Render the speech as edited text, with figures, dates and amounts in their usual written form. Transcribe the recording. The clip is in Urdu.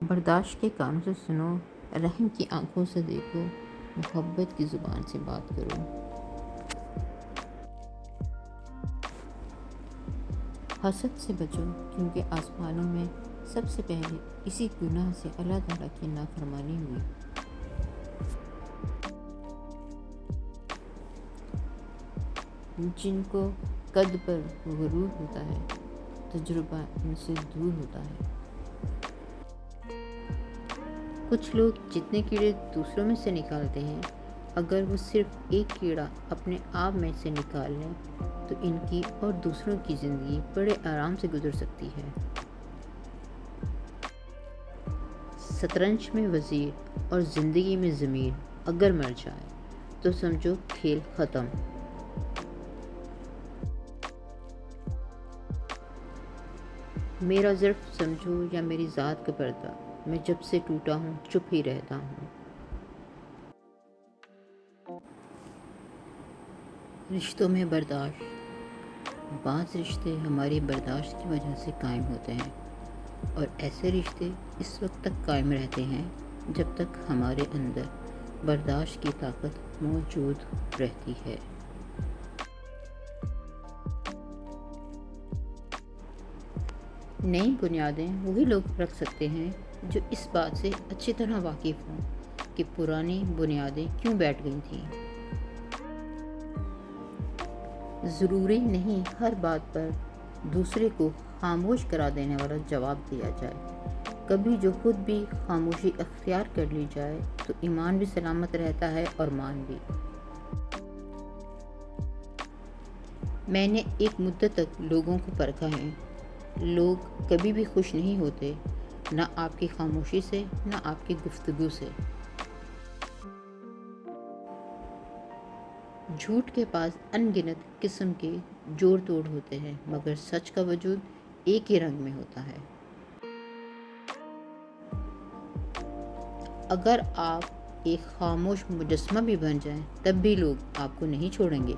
برداشت کے کانوں سے سنو، رحم کی آنکھوں سے دیکھو، محبت کی زبان سے بات کرو۔ حسد سے بچو، کیونکہ آسمانوں میں سب سے پہلے اسی گناہ سے اللہ تعالیٰ کی نافرمانی ہوئی۔ جن کو قد پر غرور ہوتا ہے، تجربہ ان سے دور ہوتا ہے۔ کچھ لوگ جتنے کیڑے دوسروں میں سے نکالتے ہیں، اگر وہ صرف ایک کیڑا اپنے آپ میں سے نکال لیں تو ان کی اور دوسروں کی زندگی بڑے آرام سے گزر سکتی ہے۔ شطرنج میں وزیر اور زندگی میں ضمیر اگر مر جائے تو سمجھو کھیل ختم۔ میرا ظرف سمجھو یا میری ذات کا پردہ، میں جب سے ٹوٹا ہوں چپ ہی رہتا ہوں۔ رشتوں میں برداشت۔ بعض رشتے ہماری برداشت کی وجہ سے قائم ہوتے ہیں، اور ایسے رشتے اس وقت تک قائم رہتے ہیں جب تک ہمارے اندر برداشت کی طاقت موجود رہتی ہے۔ نئی بنیادیں وہی لوگ رکھ سکتے ہیں جو اس بات سے اچھی طرح واقف ہوں کہ پرانی بنیادیں کیوں بیٹھ گئی تھیں۔ ضروری نہیں ہر بات پر دوسرے کو خاموش کرا دینے والا جواب دیا جائے۔ کبھی جو خود بھی خاموشی اختیار کر لی جائے تو ایمان بھی سلامت رہتا ہے اور مان بھی۔ میں نے ایک مدت تک لوگوں کو پرکھا ہے۔ لوگ کبھی بھی خوش نہیں ہوتے، نہ آپ کی خاموشی سے، نہ آپ کی گفتگو سے۔ جھوٹ کے پاس ان گنت قسم کے جوڑ توڑ ہوتے ہیں، مگر سچ کا وجود ایک ہی رنگ میں ہوتا ہے۔ اگر آپ ایک خاموش مجسمہ بھی بن جائیں تب بھی لوگ آپ کو نہیں چھوڑیں گے۔